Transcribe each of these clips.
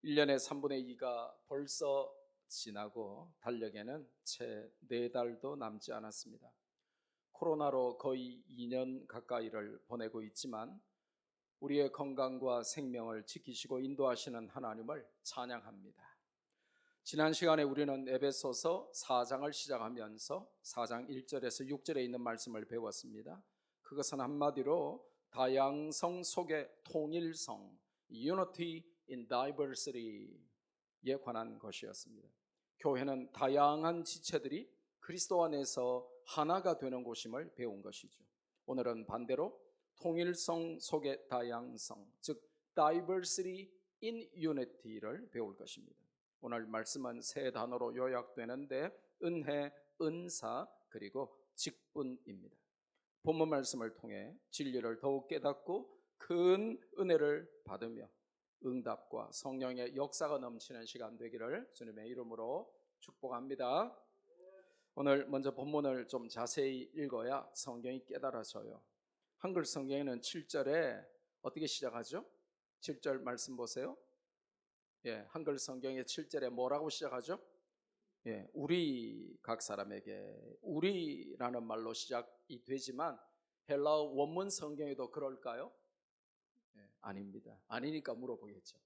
1년의 3분의 2가 벌써 지나고 달력에는 채 4달도 남지 않았습니다. 코로나로 거의 2년 가까이를 보내고 있지만 우리의 건강과 생명을 지키시고 인도하시는 하나님을 찬양합니다. 지난 시간에 우리는 에베소서 4장을 시작하면서 4장 1절에서 6절에 있는 말씀을 배웠습니다. 그것은 한마디로 다양성 속의 통일성, Unity in Diversity에 관한 것이었습니다. 교회는 다양한 지체들이 그리스도 안에서 하나가 되는 곳임을 배운 것이죠. 오늘은 반대로 통일성 속의 다양성, 즉 Diversity in Unity를 배울 것입니다. 오늘 말씀은 세 단어로 요약되는데 은혜, 은사, 그리고 직분입니다. 본문 말씀을 통해 진리를 더욱 깨닫고 큰 은혜를 받으며 응답과 성령의 역사가 넘치는 시간 되기를 주님의 이름으로 축복합니다. 오늘 먼저 본문을 좀 자세히 읽어야 성경이 깨달아져요. 한글 성경에는 7절에 어떻게 시작하죠? 7절 말씀 보세요. 한글 성경의 7절에 뭐라고 시작하죠? 우리 각 사람에게, 우리라는 말로 시작이 되지만 헬라어 원문 성경에도 그럴까요? 아닙니다. 아니니까 물어보겠죠.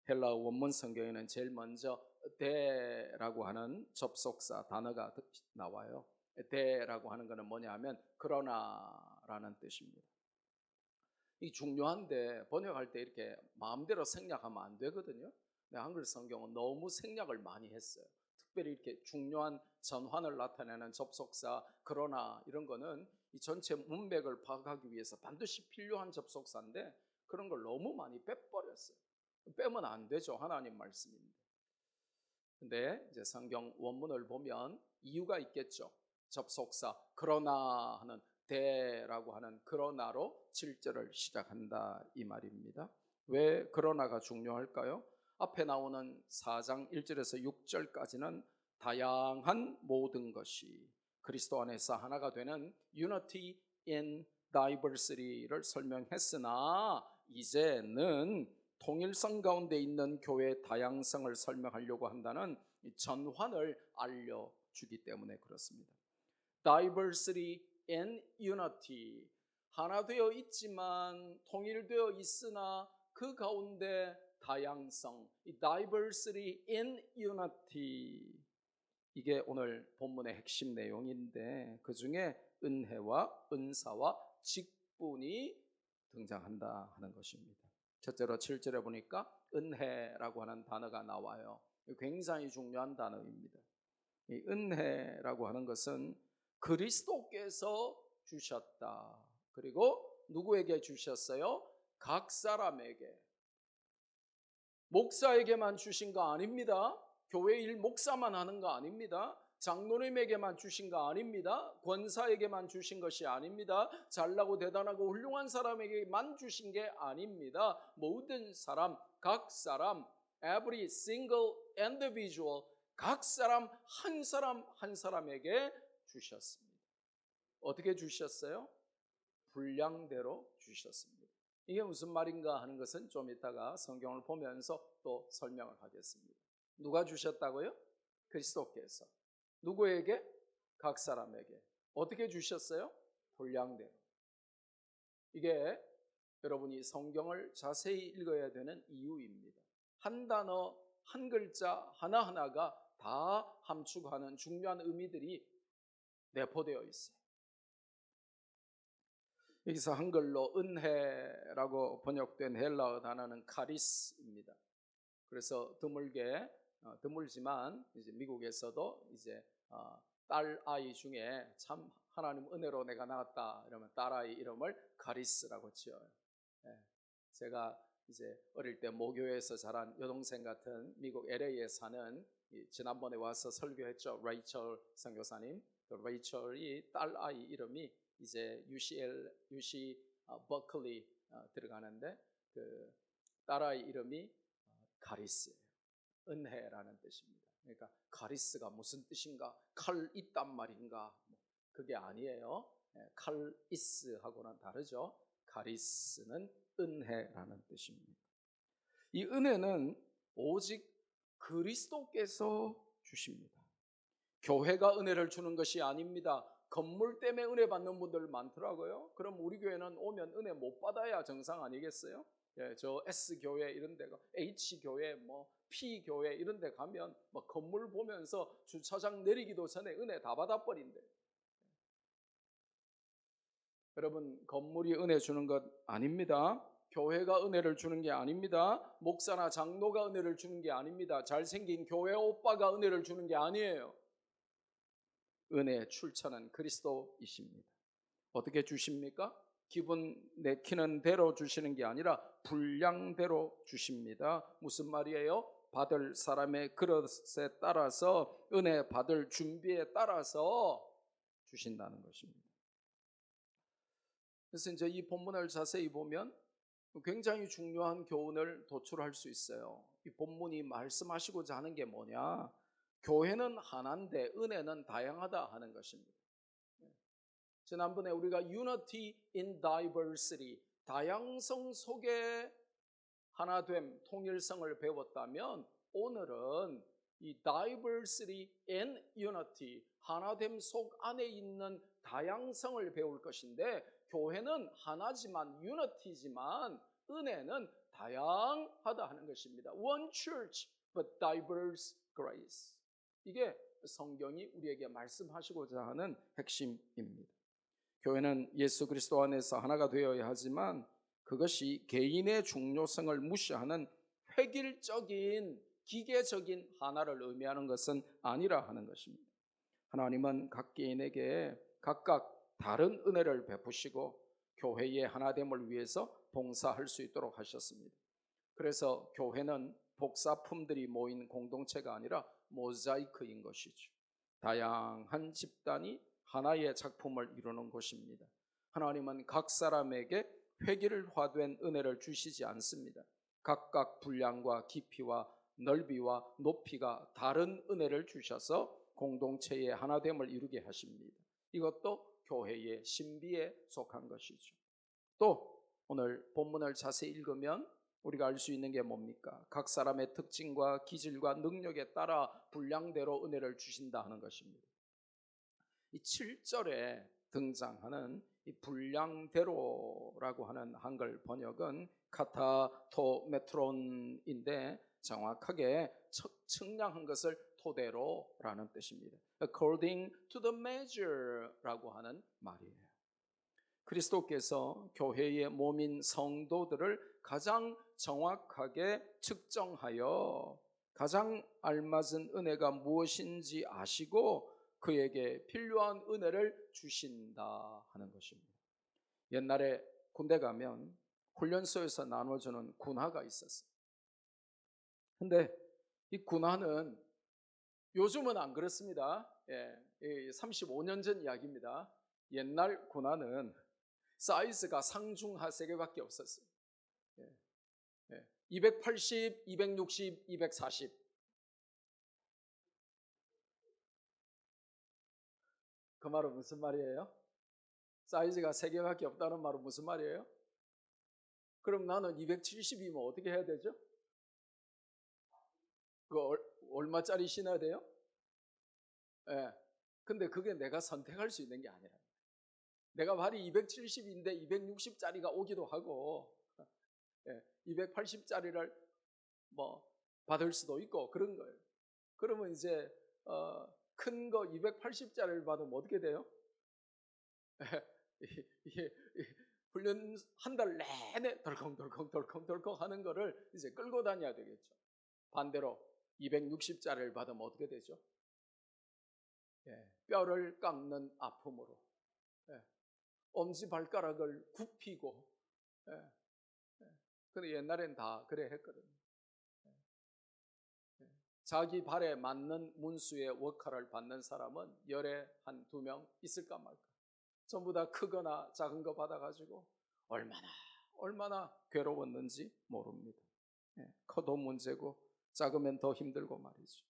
헬라어 원문 성경에는 제일 먼저 대라고 하는 접속사 단어가 나와요. 대라고 하는 것은 뭐냐 하면 그러나라는 뜻입니다. 이 중요한데 번역할 때 이렇게 마음대로 생략하면 안 되거든요. 한글 성경은 너무 생략을 많이 했어요. 특별히 이렇게 중요한 전환을 나타내는 접속사 그러나 이런 거는 이 전체 문맥을 파악하기 위해서 반드시 필요한 접속사인데 그런 걸 너무 많이 빼버렸어요. 빼면 안 되죠. 하나님 말씀입니다. 근데 이제 성경 원문을 보면 이유가 있겠죠. 접속사 그러나 하는 대라고 하는 그러나로 7절을 시작한다 이 말입니다. 왜 그러나가 중요할까요? 앞에 나오는 4장 1절에서 6절까지는 다양한 모든 것이 그리스도 안에서 하나가 되는 Unity in Diversity를 설명했으나 이제는 통일성 가운데 있는 교회의 다양성을 설명하려고 한다는 전환을 알려주기 때문에 그렇습니다. Diversity and Unity, 하나 되어 있지만 통일되어 있으나 그 가운데 다양성, Diversity in Unity, 이게 오늘 본문의 핵심 내용인데 그 중에 은혜와 은사와 직분이 등장한다 하는 것입니다. 첫째로 7절에 보니까 은혜라고 하는 단어가 나와요. 굉장히 중요한 단어입니다. 이 은혜라고 하는 것은 그리스도께서 주셨다. 그리고 누구에게 주셨어요? 각 사람에게. 목사에게만 주신 거 아닙니다. 교회 일 목사만 하는 거 아닙니다. 장로님에게만 주신 거 아닙니다. 권사에게만 주신 것이 아닙니다. 잘나고 대단하고 훌륭한 사람에게만 주신 게 아닙니다. 모든 사람, 각 사람, every single individual, 각 사람 한 사람에게 주셨습니다. 어떻게 주셨어요? 분량대로 주셨습니다. 이게 무슨 말인가 하는 것은 좀 이따가 성경을 보면서 또 설명을 하겠습니다. 누가 주셨다고요? 그리스도께서. 누구에게? 각 사람에게. 어떻게 주셨어요? 분량대로. 이게 여러분이 성경을 자세히 읽어야 되는 이유입니다. 한 단어, 한 글자 하나하나가 다 함축하는 중요한 의미들이 내포되어 있어요. 여기서 한글로 은혜라고 번역된 헬라어 단어는 카리스입니다. 그래서 드물지만 이제 미국에서도 이제 딸 아이 중에 참 하나님 은혜로 내가 낳았다 이러면 딸 아이 이름을 카리스라고 지어요. 제가 이제 어릴 때 모교에서 자란 여동생 같은 미국 LA에 사는 지난번에 와서 설교했죠. 레이첼 선교사님. 그 레이첼이 딸 아이 이름이 이제 UC 버클리 들어가는데 그 딸아이 이름이 카리스예요. 은혜라는 뜻입니다. 그러니까 카리스가 무슨 뜻인가? 칼 있단 말인가? 그게 아니에요. 칼이스하고는 다르죠. 카리스는 은혜라는 뜻입니다. 이 은혜는 오직 그리스도께서 주십니다. 교회가 은혜를 주는 것이 아닙니다. 건물 때문에 은혜 받는 분들 많더라고요. 그럼 우리 교회는 오면 은혜 못 받아야 정상 아니겠어요? 예, 저 S교회 이런 데, H교회, P교회 이런 데 가면 건물 보면서 주차장 내리기도 전에 은혜 다 받아버린대. 여러분, 건물이 은혜 주는 것 아닙니다. 교회가 은혜를 주는 게 아닙니다. 목사나 장로가 은혜를 주는 게 아닙니다. 잘생긴 교회 오빠가 은혜를 주는 게 아니에요. 은혜의 출처는 그리스도이십니다. 어떻게 주십니까? 기분 내키는 대로 주시는 게 아니라 분량대로 주십니다. 무슨 말이에요? 받을 사람의 그릇에 따라서, 은혜 받을 준비에 따라서 주신다는 것입니다. 그래서 이제 이 본문을 자세히 보면 굉장히 중요한 교훈을 도출할 수 있어요. 이 본문이 말씀하시고자 하는 게 뭐냐? 교회는 하나인데 은혜는 다양하다 하는 것입니다. 지난번에 우리가 Unity in Diversity, 다양성 속에 하나됨, 통일성을 배웠다면 오늘은 이 Diversity and Unity, 하나됨 속 안에 있는 다양성을 배울 것인데, 교회는 하나지만 Unity지만 은혜는 다양하다 하는 것입니다. One church but diverse grace. 이게 성경이 우리에게 말씀하시고자 하는 핵심입니다. 교회는 예수 그리스도 안에서 하나가 되어야 하지만 그것이 개인의 중요성을 무시하는 획일적인 기계적인 하나를 의미하는 것은 아니라 하는 것입니다. 하나님은 각 개인에게 각각 다른 은혜를 베푸시고 교회의 하나됨을 위해서 봉사할 수 있도록 하셨습니다. 그래서 교회는 복사품들이 모인 공동체가 아니라 모자이크인 것이죠. 다양한 집단이 하나의 작품을 이루는 곳입니다. 하나님은 각 사람에게 획일화된 은혜를 주시지 않습니다. 각각 분량과 깊이와 넓이와 높이가 다른 은혜를 주셔서 공동체의 하나됨을 이루게 하십니다. 이것도 교회의 신비에 속한 것이죠. 또 오늘 본문을 자세히 읽으면 우리가 알 수 있는 게 뭡니까? 각 사람의 특징과 기질과 능력에 따라 분량대로 은혜를 주신다 하는 것입니다. 이 7절에 등장하는 이 분량대로라고 하는 한글 번역은 카타토메트론인데 정확하게 측량한 것을 토대로라는 뜻입니다. According to the measure라고 하는 말이에요. 그리스도께서 교회의 몸인 성도들을 가장 정확하게 측정하여 가장 알맞은 은혜가 무엇인지 아시고 그에게 필요한 은혜를 주신다 하는 것입니다. 옛날에 군대 가면 훈련소에서 나눠주는 군화가 있었어요. 근데 이 군화는 요즘은 안 그렇습니다. 35년 전 이야기입니다. 옛날 군화는 사이즈가 상중하 3개밖에 없었어요. 280, 260, 240. 그 말은 무슨 말이에요? 사이즈가 3개밖에 없다는 말은 무슨 말이에요? 그럼 나는 270이면 어떻게 해야 되죠? 그거 얼마짜리 신어야 돼요? 근데 그게 내가 선택할 수 있는 게 아니라, 내가 발이 270인데 260짜리가 오기도 하고 280짜리를 받을 수도 있고 그런 거예요. 그러면 이제 큰 거 280짜리를 받으면 어떻게 돼요? 훈련 한 달 내내 덜컹덜컹 하는 거를 이제 끌고 다녀야 되겠죠. 반대로 260짜리를 받으면 어떻게 되죠? 뼈를 깎는 아픔으로 엄지발가락을 굽히고. 근데 옛날엔 다 그래 했거든요. 자기 발에 맞는 문수의 워카를 받는 사람은 열에 한 2명 있을까 말까. 전부 다 크거나 작은 거 받아가지고 얼마나 괴로웠는지 모릅니다. 커도 문제고 작으면 더 힘들고 말이죠.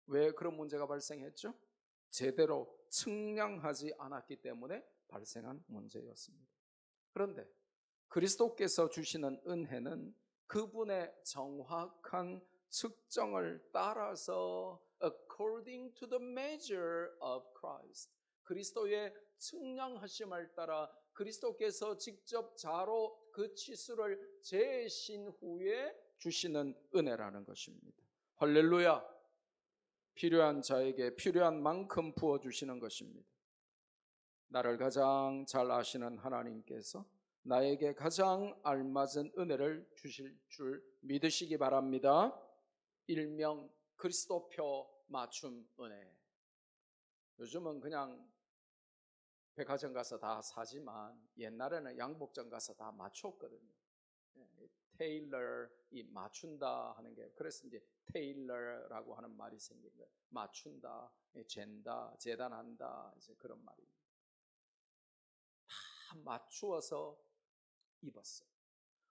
왜 그런 문제가 발생했죠? 제대로 측량하지 않았기 때문에 발생한 문제였습니다. 그런데 그리스도께서 주시는 은혜는 그분의 정확한 측정을 따라서 according to the measure of Christ, 그리스도의 측량하심을 따라 그리스도께서 직접 자로 그 치수를 재신 후에 주시는 은혜라는 것입니다. 할렐루야. 필요한 자에게 필요한 만큼 부어주시는 것입니다. 나를 가장 잘 아시는 하나님께서 나에게 가장 알맞은 은혜를 주실 줄 믿으시기 바랍니다. 일명 그리스도표 맞춤 은혜. 요즘은 그냥 백화점 가서 다 사지만 옛날에는 양복점 가서 다 맞췄거든요. 테일러, 이 맞춘다 하는 게, 그래서 이제 테일러라고 하는 말이 생긴 거예요. 맞춘다, 잰다, 재단한다, 이제 그런 말입니다. 다 맞추어서 입었어요.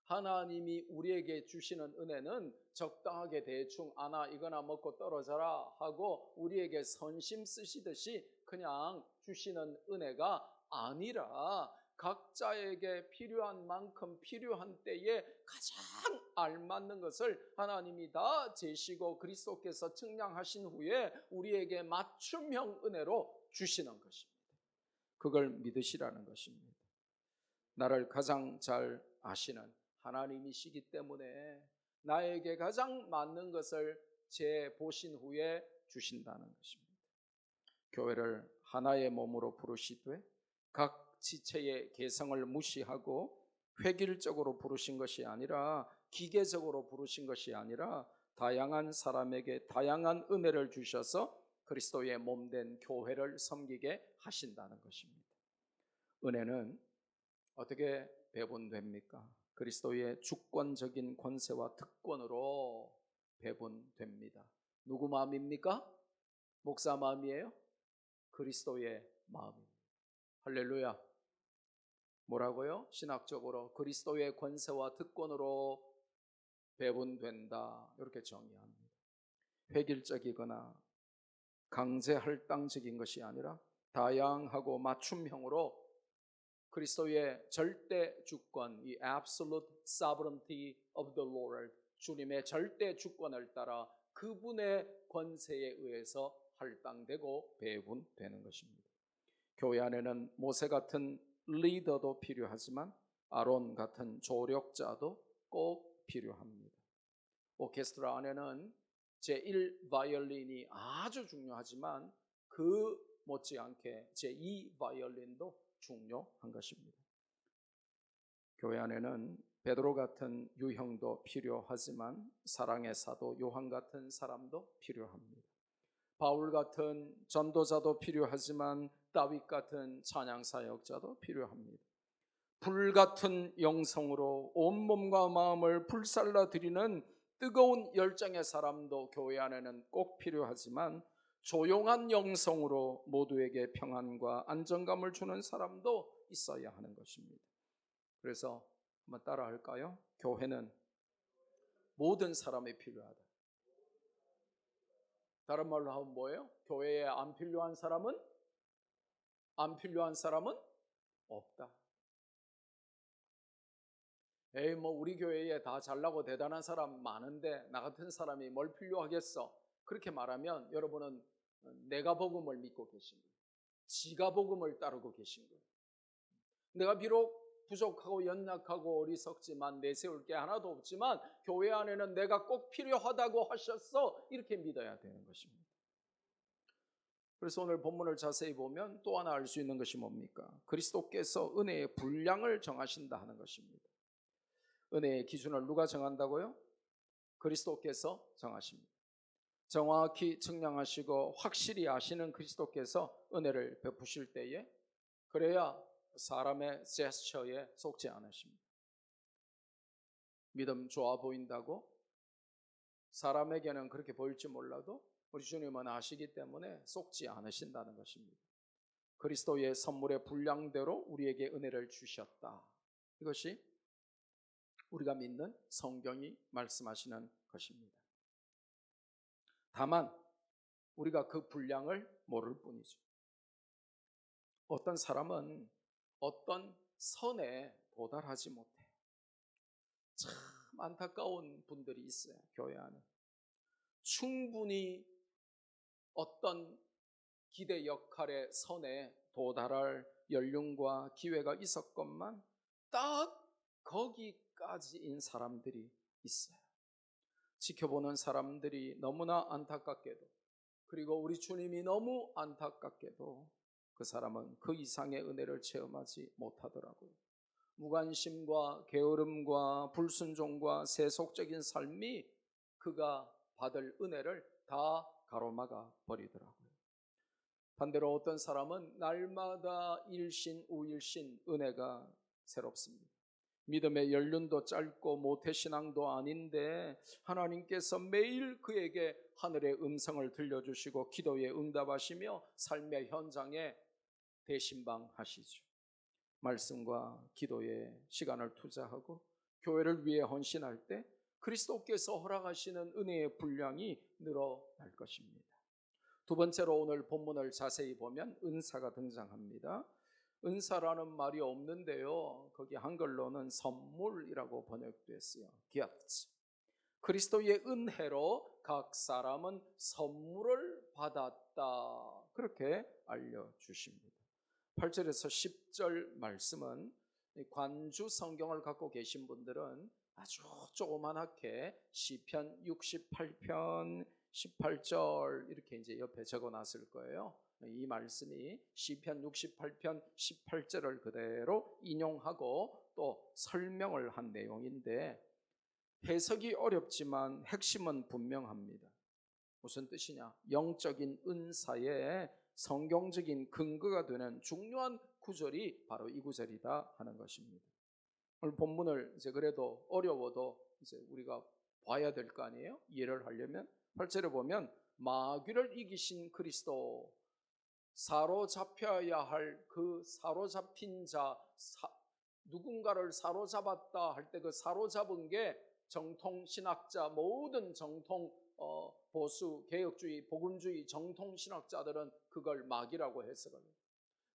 하나님이 우리에게 주시는 은혜는 적당하게 대충 아나 이거나 먹고 떨어져라 하고 우리에게 선심 쓰시듯이 그냥 주시는 은혜가 아니라 각자에게 필요한 만큼 필요한 때에 가장 알맞는 것을 하나님이 다 재시고 그리스도께서 측량하신 후에 우리에게 맞춤형 은혜로 주시는 것입니다. 그걸 믿으시라는 것입니다. 나를 가장 잘 아시는 하나님이시기 때문에 나에게 가장 맞는 것을 재보신 후에 주신다는 것입니다. 교회를 하나의 몸으로 부르시되 각 지체의 개성을 무시하고 획일적으로 부르신 것이 아니라 기계적으로 부르신 것이 아니라 다양한 사람에게 다양한 은혜를 주셔서 그리스도의 몸된 교회를 섬기게 하신다는 것입니다. 은혜는 어떻게 배분됩니까? 그리스도의 주권적인 권세와 특권으로 배분됩니다. 누구 마음입니까? 목사 마음이에요? 그리스도의 마음입니다. 할렐루야. 뭐라고요? 신학적으로 그리스도의 권세와 특권으로 배분된다, 이렇게 정의합니다. 획일적이거나 강제할당적인 것이 아니라 다양하고 맞춤형으로 그리스도의 절대 주권, 이 absolute sovereignty of the Lord, 주님의 절대 주권을 따라 그분의 권세에 의해서 할당되고 배분되는 것입니다. 교회 안에는 모세 같은 리더도 필요하지만 아론 같은 조력자도 꼭 필요합니다. 오케스트라 안에는 제1 바이올린이 아주 중요하지만 그 못지않게 제2 바이올린도 중요한 것입니다. 교회 안에는 베드로 같은 유형도 필요하지만 사랑의 사도 요한 같은 사람도 필요합니다. 바울 같은 전도자도 필요하지만 다윗 같은 찬양 사역자도 필요합니다. 불 같은 영성으로 온몸과 마음을 불살라 드리는 뜨거운 열정의 사람도 교회 안에는 꼭 필요하지만 조용한 영성으로 모두에게 평안과 안정감을 주는 사람도 있어야 하는 것입니다. 그래서 한번 따라 할까요? 교회는 모든 사람이 필요하다. 다른 말로 하면 뭐예요? 교회에 안 필요한 사람은 없다. 에이, 뭐 우리 교회에 다 잘나고 대단한 사람 많은데 나 같은 사람이 뭘 필요하겠어? 그렇게 말하면 여러분은 내가 복음을 믿고 계신 거예요. 지가 복음을 따르고 계신 거예요. 내가 비록 부족하고 연약하고 어리석지만 내세울 게 하나도 없지만 교회 안에는 내가 꼭 필요하다고 하셨어, 이렇게 믿어야 되는 것입니다. 그래서 오늘 본문을 자세히 보면 또 하나 알 수 있는 것이 뭡니까? 그리스도께서 은혜의 분량을 정하신다 하는 것입니다. 은혜의 기준을 누가 정한다고요? 그리스도께서 정하십니다. 정확히 측량하시고 확실히 아시는 그리스도께서 은혜를 베푸실 때에 그래야 사람의 제스처에 속지 않으십니다. 믿음 좋아 보인다고 사람에게는 그렇게 보일지 몰라도 우리 주님은 아시기 때문에 속지 않으신다는 것입니다. 그리스도의 선물의 분량대로 우리에게 은혜를 주셨다. 이것이 우리가 믿는 성경이 말씀하시는 것입니다. 다만 우리가 그 분량을 모를 뿐이죠. 어떤 사람은 어떤 선에 도달하지 못해. 참 안타까운 분들이 있어요, 교회 안에. 충분히 어떤 기대 역할의 선에 도달할 연륜과 기회가 있었건만 딱 거기까지인 사람들이 있어요. 지켜보는 사람들이 너무나 안타깝게도, 그리고 우리 주님이 너무 안타깝게도 그 사람은 그 이상의 은혜를 체험하지 못하더라고요. 무관심과 게으름과 불순종과 세속적인 삶이 그가 받을 은혜를 다 가로막아 버리더라고요. 반대로 어떤 사람은 날마다 일신 우일신 은혜가 새롭습니다. 믿음의 연륜도 짧고 모태신앙도 아닌데 하나님께서 매일 그에게 하늘의 음성을 들려주시고 기도에 응답하시며 삶의 현장에 대신방하시죠. 말씀과 기도에 시간을 투자하고 교회를 위해 헌신할 때 그리스도께서 허락하시는 은혜의 분량이 늘어날 것입니다. 두 번째로 오늘 본문을 자세히 보면 은사가 등장합니다. 은사라는 말이 없는데요, 거기 한글로는 선물이라고 번역됐어요. gift. 그리스도의 은혜로 각 사람은 선물을 받았다, 그렇게 알려주십니다. 8절에서 10절 말씀은 관주 성경을 갖고 계신 분들은 아주 조그만하게 시편 68편 18절 이렇게 이제 옆에 적어놨을 거예요. 이 말씀이 시편 68편 18절을 그대로 인용하고 또 설명을 한 내용인데 해석이 어렵지만 핵심은 분명합니다. 무슨 뜻이냐? 영적인 은사의 성경적인 근거가 되는 중요한 구절이 바로 이 구절이다 하는 것입니다. 오늘 본문을 이제 그래도 어려워도 이제 우리가 봐야 될 거 아니에요? 이해를 하려면 8절에 보면 마귀를 이기신 그리스도, 사로잡혀야 할 그 사로잡힌 자, 누군가를 사로잡았다 할 때 그 사로잡은 게 정통 신학자, 모든 정통 보수, 개혁주의, 복음주의 정통 신학자들은 그걸 마귀라고 해석을 해요.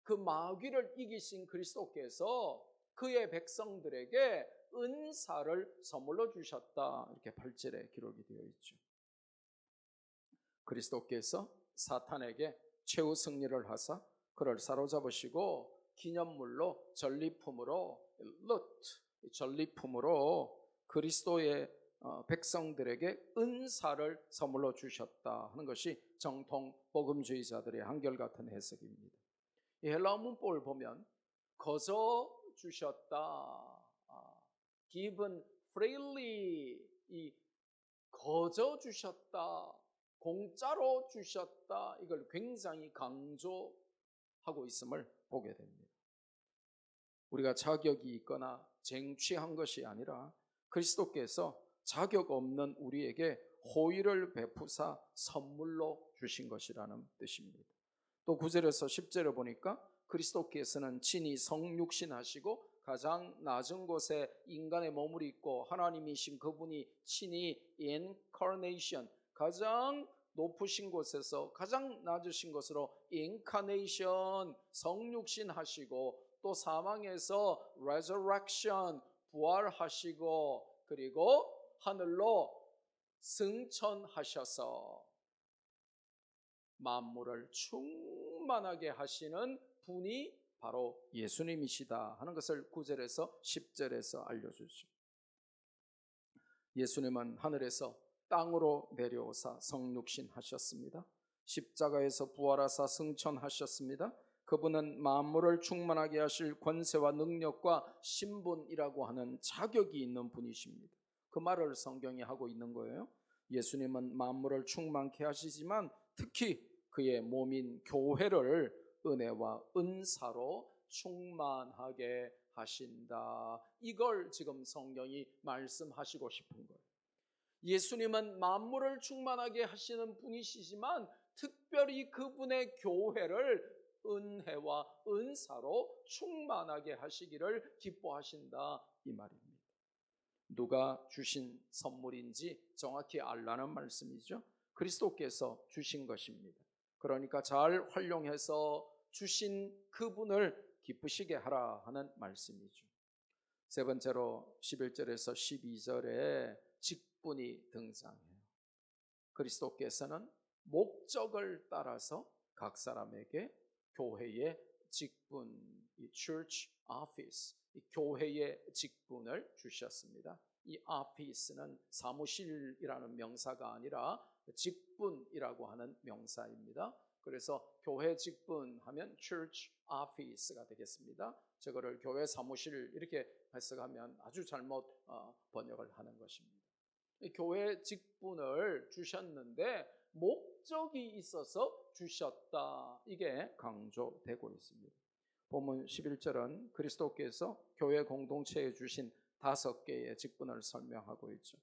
그 마귀를 이기신 그리스도께서 그의 백성들에게 은사를 선물로 주셨다, 이렇게 8절에 기록이 되어 있죠. 그리스도께서 사탄에게 최후 승리를 하사 그를 사로잡으시고 기념물로 전리품으로 그리스도의 백성들에게 은사를 선물로 주셨다 하는 것이 정통 복음주의자들의 한결같은 해석입니다. 이 헬라어 문법을 보면 거저 주셨다, given freely, 이 거저 주셨다, 공짜로 주셨다, 이걸 굉장히 강조하고 있음을 보게 됩니다. 우리가 자격이 있거나 쟁취한 것이 아니라 그리스도께서 자격 없는 우리에게 호의를 베푸사 선물로 주신 것이라는 뜻입니다. 또 9절에서 10절에 보니까 그리스도께서는 친히 성육신하시고 가장 낮은 곳에 인간의 몸을 입고 하나님이신 그분이 친히 incarnation, 가장 높으신 곳에서 가장 낮으신 곳으로 incarnation, 성육신하시고 또 사망에서 resurrection, 부활하시고 그리고 하늘로 승천하셔서 만물을 충만하게 하시는 분이 바로 예수님이시다 하는 것을 9절에서 10절에서 알려주죠. 예수님은 하늘에서 땅으로 내려오사 성육신 하셨습니다. 십자가에서 부활하사 승천하셨습니다. 그분은 만물을 충만하게 하실 권세와 능력과 신분이라고 하는 자격이 있는 분이십니다. 그 말을 성경이 하고 있는 거예요. 예수님은 만물을 충만케 하시지만 특히 그의 몸인 교회를 은혜와 은사로 충만하게 하신다, 이걸 지금 성경이 말씀하시고 싶은 거예요. 예수님은 만물을 충만하게 하시는 분이시지만 특별히 그분의 교회를 은혜와 은사로 충만하게 하시기를 기뻐하신다, 이 말입니다. 누가 주신 선물인지 정확히 알라는 말씀이죠. 그리스도께서 주신 것입니다. 그러니까 잘 활용해서 주신 그분을 기쁘시게 하라 하는 말씀이죠. 세 번째로 11절에서 12절에 직분이 등장해요. 그리스도께서는 목적을 따라서 각 사람에게 교회의 직분, 이 church office, 이 교회의 직분을 주셨습니다. 이 office는 사무실이라는 명사가 아니라 직분이라고 하는 명사입니다. 그래서 교회 직분 하면 church office가 되겠습니다. 저거를 교회 사무실 이렇게 해석하면 아주 잘못 번역을 하는 것입니다. 교회 직분을 주셨는데 목적이 있어서 주셨다. 이게 강조되고 있습니다. 본문 11절은 그리스도께서 교회 공동체에 주신 5개의 직분을 설명하고 있죠.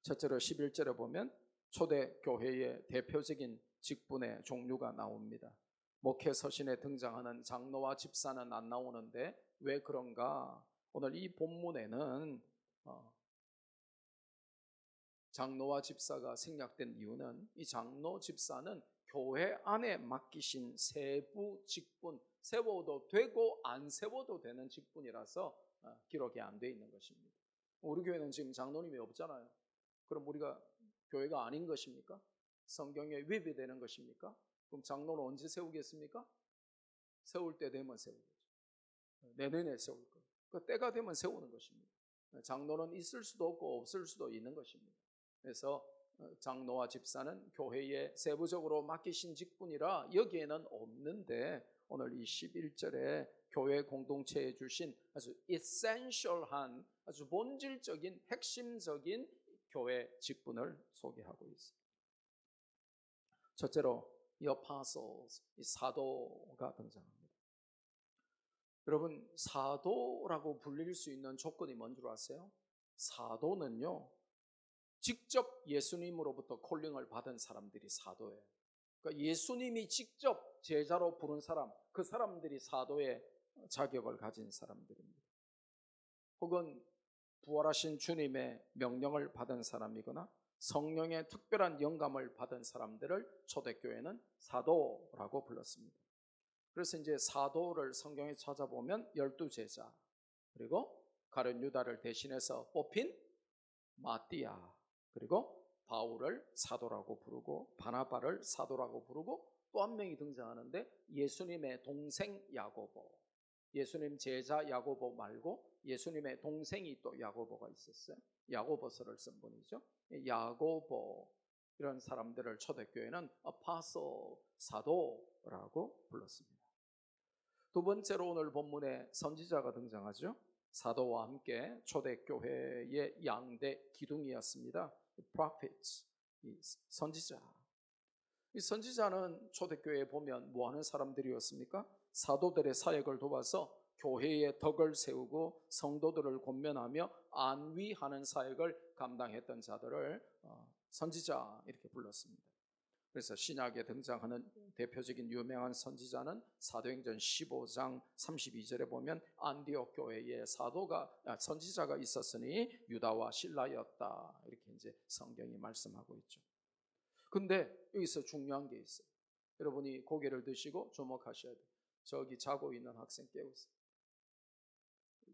첫째로 11절에 보면 초대 교회의 대표적인 직분의 종류가 나옵니다. 목회 서신에 등장하는 장로와 집사는 안 나오는데 왜 그런가? 오늘 이 본문에는 장로와 집사가 생략된 이유는 이 장로 집사는 교회 안에 맡기신 세부 직분, 세워도 되고 안 세워도 되는 직분이라서 기록이 안 돼 있는 것입니다. 우리 교회는 지금 장로님이 없잖아요. 그럼 우리가 교회가 아닌 것입니까? 성경에 위배되는 것입니까? 그럼 장로는 언제 세우겠습니까? 세울 때 되면 세우겠죠. 내년에 세울 거예요. 그 때가 되면 세우는 것입니다. 장로는 있을 수도 없고 없을 수도 있는 것입니다. 그래서 장로와 집사는 교회에 세부적으로 맡기신 직분이라 여기에는 없는데 오늘 이 11절에 교회 공동체에 주신 아주 essential한 아주 본질적인 핵심적인 교회 직분을 소개하고 있습니다. 첫째로 이 apostles, 이 사도가 등장합니다. 여러분 사도라고 불릴 수 있는 조건이 뭔 줄 아세요? 사도는요 직접 예수님으로부터 콜링을 받은 사람들이 사도예요. 그러니까 예수님이 직접 제자로 부른 사람, 그 사람들이 사도의 자격을 가진 사람들입니다. 혹은 부활하신 주님의 명령을 받은 사람이거나 성령의 특별한 영감을 받은 사람들을 초대교회는 사도라고 불렀습니다. 그래서 이제 사도를 성경에 찾아보면 12제자, 그리고 가룟 유다를 대신해서 뽑힌 마띠아, 그리고 바울을 사도라고 부르고 바나바를 사도라고 부르고 또 한 명이 등장하는데 예수님의 동생 야고보, 예수님 제자 야고보 말고 예수님의 동생이 또 야고보가 있었어요. 야고보서를 쓴 분이죠. 야고보, 이런 사람들을 초대교회는 아포스톨, 사도라고 불렀습니다. 두 번째로 오늘 본문에 선지자가 등장하죠. 사도와 함께 초대교회의 양대 기둥이었습니다. prophets, 이 선지자. 이 선지자는 초대교회에 보면 뭐 하는 사람들이었습니까? 사도들의 사역을 도와서 교회의 덕을 세우고 성도들을 권면하며 안위하는 사역을 감당했던 자들을 선지자 이렇게 불렀습니다. 그래서 신약에 등장하는 대표적인 유명한 선지자는 사도행전 15장 32절에 보면 안디옥 교회에 선지자가 있었으니 유다와 실라였다, 이렇게 이제 성경이 말씀하고 있죠. 근데 여기서 중요한 게 있어요. 여러분이 고개를 드시고 주목하셔야 돼요. 저기 자고 있는 학생 깨우세요.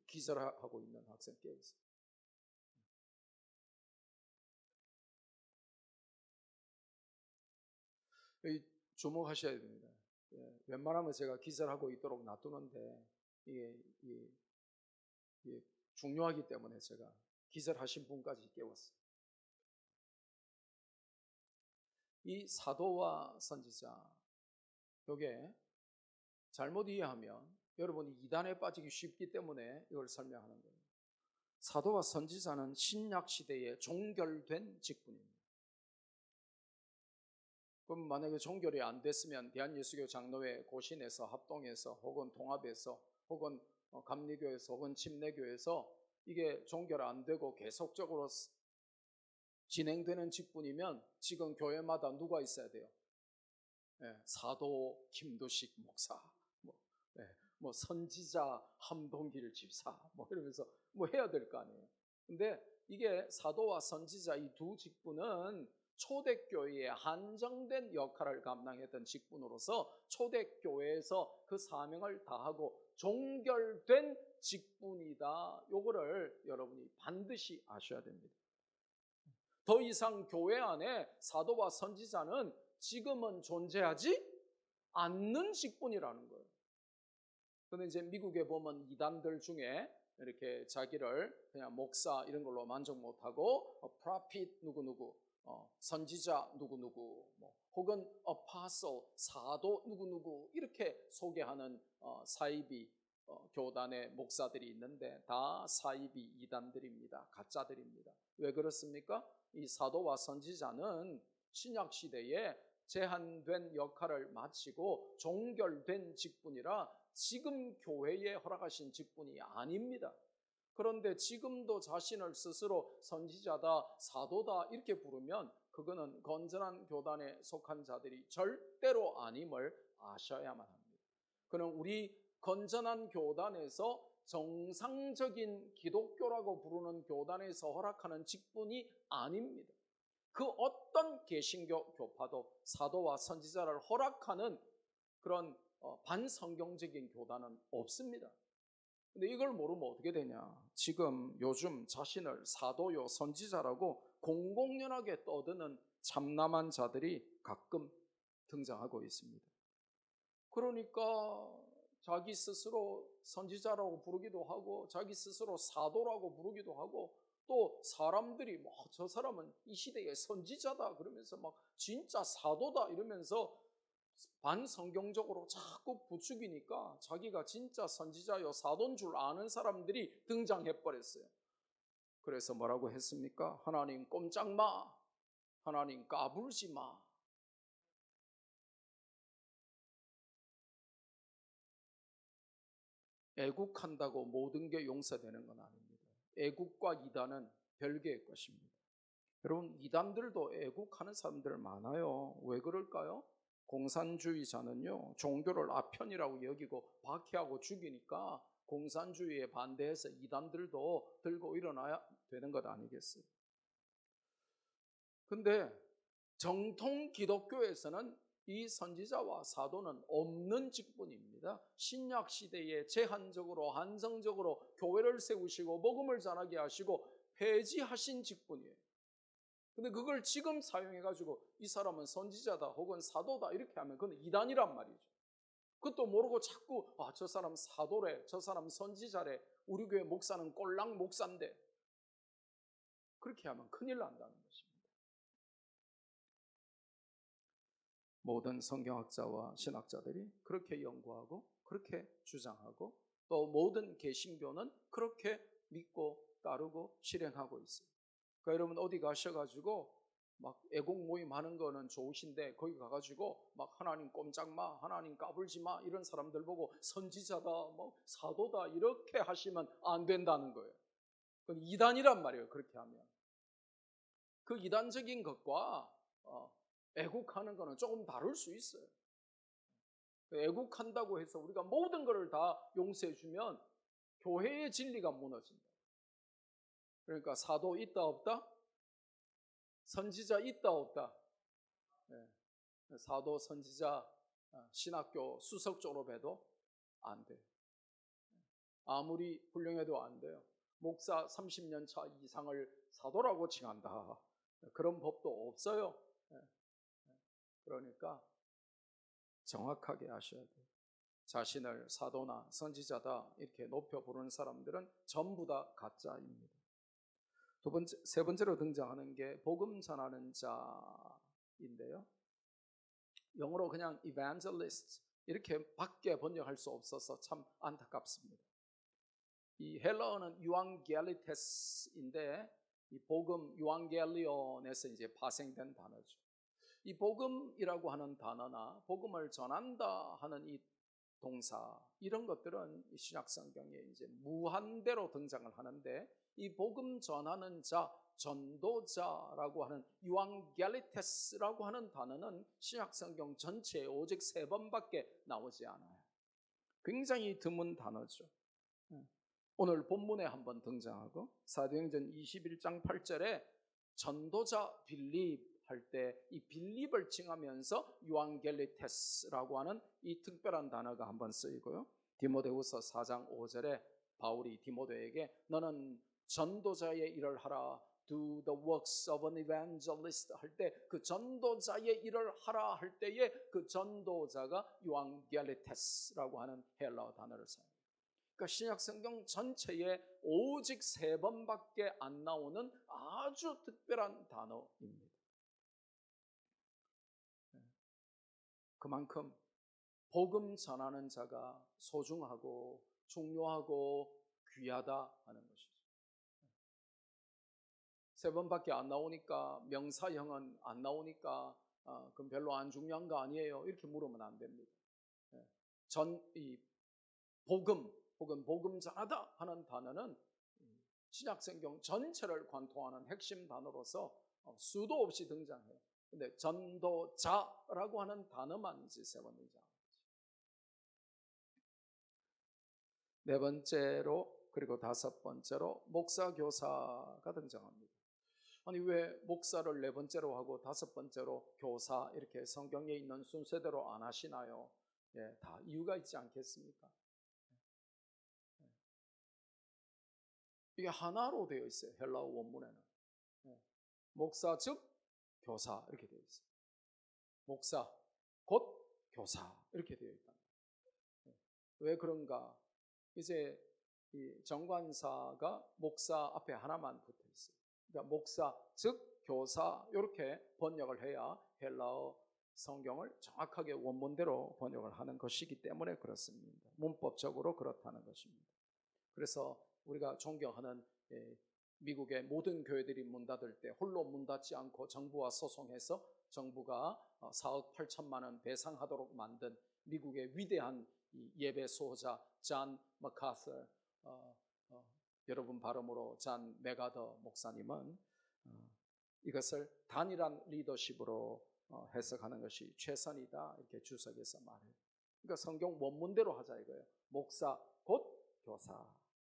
기절하고 있는 학생 깨우세요. 주목하셔야 됩니다. 웬만하면 제가 기절하고 있도록 놔두는데 이게 중요하기 때문에 제가 기절하신 분까지 깨웠어요. 이 사도와 선지자, 이게 잘못 이해하면 여러분이 이단에 빠지기 쉽기 때문에 이걸 설명하는 거예요. 사도와 선지자는 신약 시대에 종결된 직분입니다. 그럼 만약에 종결이 안 됐으면 대한예수교 장로회 고신에서 합동해서 혹은 통합해서 혹은 감리교에서 혹은 침례교에서 이게 종결 안 되고 계속적으로 진행되는 직분이면 지금 교회마다 누가 있어야 돼요? 사도 김도식 목사, 뭐 선지자 함동길 집사, 이러면서 해야 될 거 아니에요. 근데 이게 사도와 선지자 이 두 직분은 초대교회에 한정된 역할을 감당했던 직분으로서 초대교회에서 그 사명을 다하고 종결된 직분이다. 요거를 여러분이 반드시 아셔야 됩니다. 더 이상 교회 안에 사도와 선지자는 지금은 존재하지 않는 직분이라는 거예요. 근데 이제 미국에 보면 이단들 중에 이렇게 자기를 그냥 목사 이런 걸로 만족 못하고 프로핏 누구누구, 선지자 누구누구, 혹은 apostle 사도 누구누구 이렇게 소개하는 사이비 교단의 목사들이 있는데 다 사이비 이단들입니다. 가짜들입니다. 왜 그렇습니까? 이 사도와 선지자는 신약 시대에 제한된 역할을 마치고 종결된 직분이라 지금 교회에 허락하신 직분이 아닙니다. 그런데 지금도 자신을 스스로 선지자다, 사도다 이렇게 부르면 그거는 건전한 교단에 속한 자들이 절대로 아님을 아셔야만 합니다. 그는 우리 건전한 교단에서 정상적인 기독교라고 부르는 교단에서 허락하는 직분이 아닙니다. 그 어떤 개신교 교파도 사도와 선지자를 허락하는 그런 반성경적인 교단은 없습니다. 근데 이걸 모르면 어떻게 되냐? 지금 요즘 자신을 사도요 선지자라고 공공연하게 떠드는 참남한 자들이 가끔 등장하고 있습니다. 그러니까 자기 스스로 선지자라고 부르기도 하고 자기 스스로 사도라고 부르기도 하고 또 사람들이 저 사람은 이 시대의 선지자다 그러면서 막 진짜 사도다 이러면서 반성경적으로 자꾸 부추기니까 자기가 진짜 선지자요 사도인 줄 아는 사람들이 등장해 버렸어요. 그래서 뭐라고 했습니까? 하나님 꼼짝 마, 하나님 까불지 마. 애국한다고 모든 게 용서되는 건 아닙니다. 애국과 이단은 별개의 것입니다. 여러분, 이단들도 애국하는 사람들 많아요. 왜 그럴까요? 공산주의자는요, 종교를 아편이라고 여기고 박해하고 죽이니까 공산주의에 반대해서 이단들도 들고 일어나야 되는 것 아니겠어요? 근데 정통 기독교에서는 이 선지자와 사도는 없는 직분입니다. 신약 시대에 제한적으로 한정적으로 교회를 세우시고 복음을 전하게 하시고 폐지하신 직분이에요. 근데 그걸 지금 사용해가지고 이 사람은 선지자다 혹은 사도다 이렇게 하면 그건 이단이란 말이죠. 그것도 모르고 자꾸 저 사람 사도래, 저 사람 선지자래, 우리 교회 목사는 꼴랑 목사인데 그렇게 하면 큰일 난다는 것입니다. 모든 성경학자와 신학자들이 그렇게 연구하고 그렇게 주장하고 또 모든 개신교는 그렇게 믿고 따르고 실행하고 있어요. 그러니까 여러분 어디 가셔가지고 막 애국 모임 하는 거는 좋으신데 거기 가가지고 막 하나님 꼼짝 마, 하나님 까불지 마 이런 사람들 보고 선지자다, 뭐 사도다 이렇게 하시면 안 된다는 거예요. 그건 이단이란 말이에요. 그렇게 하면 그 이단적인 것과 애국하는 거는 조금 다를 수 있어요. 애국한다고 해서 우리가 모든 것을 다 용서해 주면 교회의 진리가 무너진다. 그러니까 사도 있다 없다? 선지자 있다 없다? 사도 선지자 신학교 수석 졸업해도 안 돼요. 아무리 훌륭해도 안 돼요. 목사 30년 차 이상을 사도라고 칭한다. 그런 법도 없어요. 그러니까 정확하게 아셔야 돼요. 자신을 사도나 선지자다 이렇게 높여 부르는 사람들은 전부 다 가짜입니다. 세 번째로 등장하는 게 복음 전하는 자인데요. 영어로 그냥 evangelist 이렇게 밖에 번역할 수 없어서 참 안타깝습니다. 이 헬라어는 유앙겔리테스인데 이 복음 유앙겔리온에서 이제 파생된 단어죠. 이 복음이라고 하는 단어나 복음을 전한다 하는 이 동사 이런 것들은 신약 성경에 이제 무한대로 등장을 하는데 이 복음 전하는 자, 전도자라고 하는 유앙겔리테스라고 하는 단어는 신약 성경 전체에 오직 3번밖에 나오지 않아요. 굉장히 드문 단어죠. 오늘 본문에 한번 등장하고 사도행전 21장 8절에 전도자 빌립 할 때 이 빌립을 칭하면서 유앙겔리테스라고 하는 이 특별한 단어가 한번 쓰이고요. 디모데후서 4장 5절에 바울이 디모데에게 너는 전도자의 일을 하라, do the works of an evangelist 할 때 그 전도자의 일을 하라 할 때에 그 전도자가 유앙겔리테스라고 하는 헬라어 단어를 사용해요. 그러니까 신약 성경 전체에 오직 3번밖에 안 나오는 아주 특별한 단어입니다. 그만큼 복음 전하는 자가 소중하고 중요하고 귀하다 하는 것이죠. 3번밖에 안 나오니까, 명사형은 안 나오니까 그럼 별로 안 중요한 거 아니에요? 이렇게 물으면 안 됩니다. 이 복음 혹은 복음 전하다 하는 단어는 신약성경 전체를 관통하는 핵심 단어로서 수도 없이 등장해요. 근데 전도자라고 하는 단어만 이제 3번 등장합니다. 4번째로 그리고 5번째로 목사 교사가 등장합니다. 아니 왜 목사를 4번째로 하고 5번째로 교사 이렇게 성경에 있는 순서대로 안 하시나요? 예, 다 이유가 있지 않겠습니까? 이게 하나로 되어 있어요. 헬라어 원문에는 목사 즉 교사 이렇게 되어 있어요. 목사 곧 교사 이렇게 되어 있다. 왜 그런가? 이제 이 정관사가 목사 앞에 하나만 붙어 있어요. 그러니까 목사 즉 교사 이렇게 번역을 해야 헬라어 성경을 정확하게 원문대로 번역을 하는 것이기 때문에 그렇습니다. 문법적으로 그렇다는 것입니다. 그래서 우리가 존경하는 미국의 모든 교회들이 문 닫을 때 홀로 문 닫지 않고 정부와 소송해서 정부가 4억 8천만 원 배상하도록 만든 미국의 위대한 예배 수호자 잔 머카서, 여러분 발음으로 잔 메가더 목사님은 이것을 단일한 리더십으로 해석하는 것이 최선이다 이렇게 주석에서 말해요. 그러니까 성경 원문대로 하자 이거예요. 목사 곧 교사.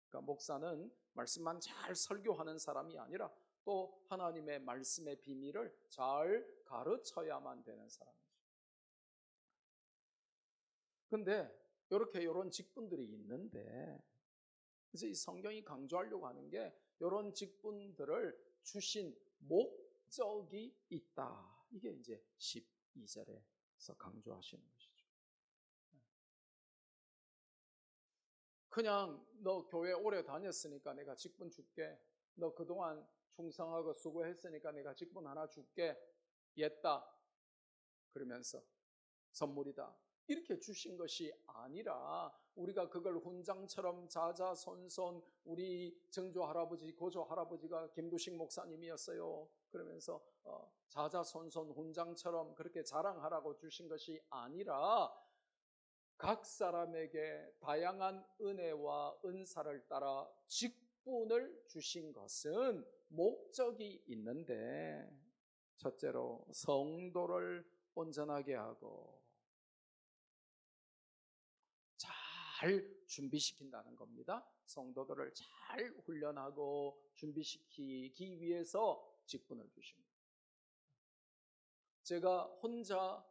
그러니까 목사는 말씀만 잘 설교하는 사람이 아니라 또 하나님의 말씀의 비밀을 잘 가르쳐야만 되는 사람이죠. 근데 이런 직분들이 있는데 그래서 이 성경이 강조하려고 하는 게 이런 직분들을 주신 목적이 있다. 이게 이제 12절에서 강조하시는 것이죠. 그냥 너 교회 오래 다녔으니까 내가 직분 줄게. 너 그동안 충성하고 수고했으니까 내가 직분 하나 줄게. 옛다. 그러면서 선물이다. 이렇게 주신 것이 아니라 우리가 그걸 훈장처럼 자자손손 우리 증조 할아버지, 고조 할아버지가 김두식 목사님이었어요. 그러면서 자자손손 훈장처럼 그렇게 자랑하라고 주신 것이 아니라 각 사람에게 다양한 은혜와 은사를 따라 직분을 주신 것은 목적이 있는데 첫째로 성도를 온전하게 하고 잘 준비시킨다는 겁니다. 성도들을 잘 훈련하고 준비시키기 위해서 직분을 주십니다. 제가 혼자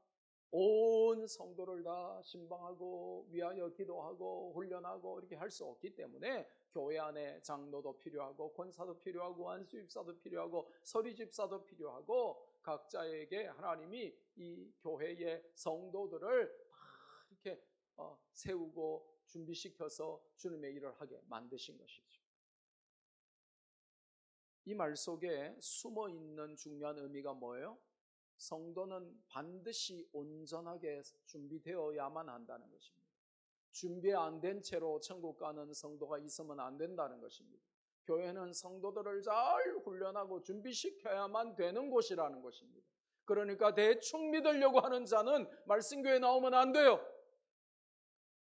온 성도를 다 신방하고 위하여 기도하고 훈련하고 이렇게 할 수 없기 때문에 교회 안에 장로도 필요하고 권사도 필요하고 안수집사도 필요하고 서리집사도 필요하고 각자에게 하나님이 이 교회의 성도들을 이렇게 세우고 준비시켜서 주님의 일을 하게 만드신 것이죠. 이 말 속에 숨어 있는 중요한 의미가 뭐예요? 성도는 반드시 온전하게 준비되어야만 한다는 것입니다. 준비 안 된 채로 천국 가는 성도가 있으면 안 된다는 것입니다. 교회는 성도들을 잘 훈련하고 준비시켜야만 되는 곳이라는 것입니다. 그러니까 대충 믿으려고 하는 자는 말씀교회 나오면 안 돼요.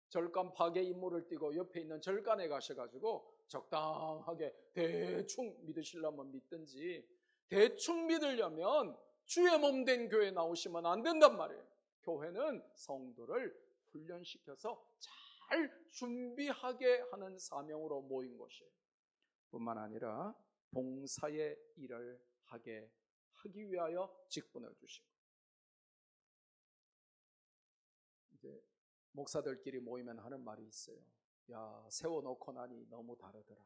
절간 파괴 임무를 띠고 옆에 있는 절간에 가셔가지고 적당하게 대충 믿으시려면 믿든지 대충 믿으려면 주의 몸 된 교회 나오시면 안 된단 말이에요. 교회는 성도를 훈련시켜서 잘 준비하게 하는 사명으로 모인 것이에요. 뿐만 아니라 봉사의 일을 하기 위하여 직분을 주시고 이제 목사들끼리 모이면 하는 말이 있어요. 야, 세워놓고 나니 너무 다르더라.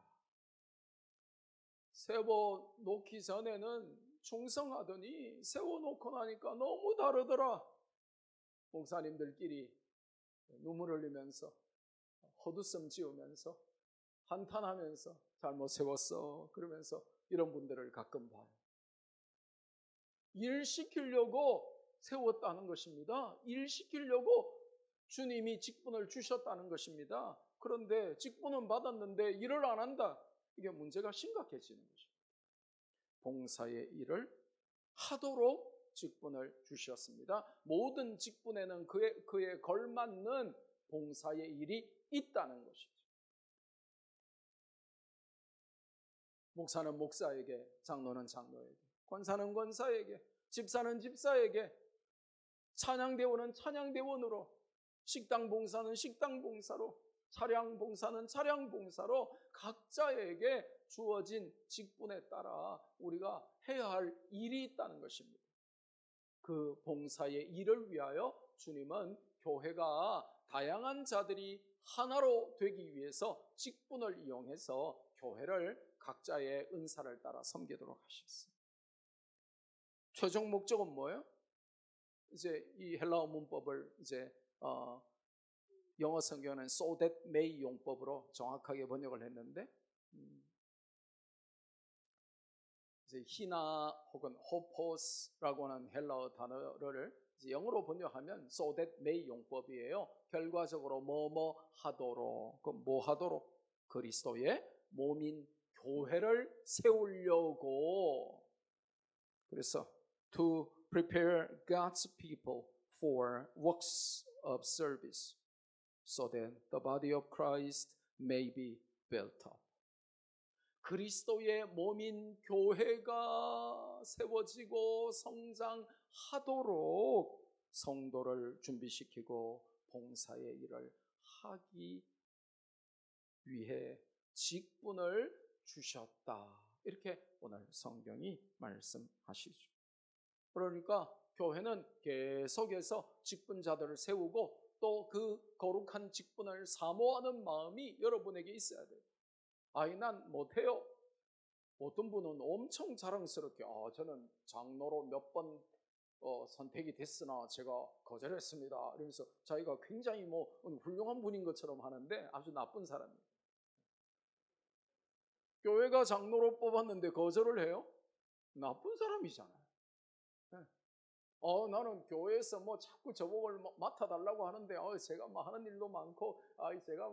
세워놓기 전에는 충성하더니 세워놓고 나니까 너무 다르더라. 목사님들끼리 눈물 흘리면서 헛웃음 지으면서 한탄하면서 잘못 세웠어 그러면서 이런 분들을 가끔 봐요. 일 시키려고 세웠다는 것입니다. 일 시키려고 주님이 직분을 주셨다는 것입니다. 그런데 직분은 받았는데 일을 안 한다. 이게 문제가 심각해지는 것입니다. 봉사의 일을 하도록 직분을 주셨습니다. 모든 직분에는 그에 걸맞는 봉사의 일이 있다는 것이죠. 목사는 목사에게, 장로는 장로에게, 권사는 권사에게, 집사는 집사에게, 찬양대원은 찬양대원으로, 식당 봉사는 식당 봉사로, 차량 봉사는 차량 봉사로 각자에게 주어진 직분에 따라 우리가 해야 할 일이 있다는 것입니다. 그 봉사의 일을 위하여 주님은 교회가 다양한 자들이 하나로 되기 위해서 직분을 이용해서 교회를 각자의 은사를 따라 섬기도록 하셨습니다. 최종 목적은 뭐예요? 이제 이 헬라어 문법을 이제 영어 성경은 so that may 용법으로 정확하게 번역을 했는데 이제 히나 혹은 호포스라고 하는 헬라어 단어를 이제 영어로 번역하면 so that may 용법이에요. 결과적으로 뭐뭐 하도록, 뭐 하도록? 그리스도의 몸인 교회를 세우려고. 그래서 to prepare God's people for works of service so that the body of Christ may be built up. 그리스도의 몸인 교회가 세워지고 성장하도록 성도를 준비시키고 봉사의 일을 하기 위해 직분을 주셨다. 이렇게 오늘 성경이 말씀하시죠. 그러니까 교회는 계속해서 직분자들을 세우고 또 그 거룩한 직분을 사모하는 마음이 여러분에게 있어야 돼요. 아이 난 못해요. 어떤 분은 엄청 자랑스럽게 저는 장로로 몇 번 선택이 됐으나 제가 거절했습니다. 이러면서 자기가 굉장히 훌륭한 분인 것처럼 하는데 아주 나쁜 사람이에요. 교회가 장로로 뽑았는데 거절을 해요? 나쁜 사람이잖아요. 나는 교회에서 자꾸 저복을 맡아달라고 하는데 제가 하는 일도 많고 제가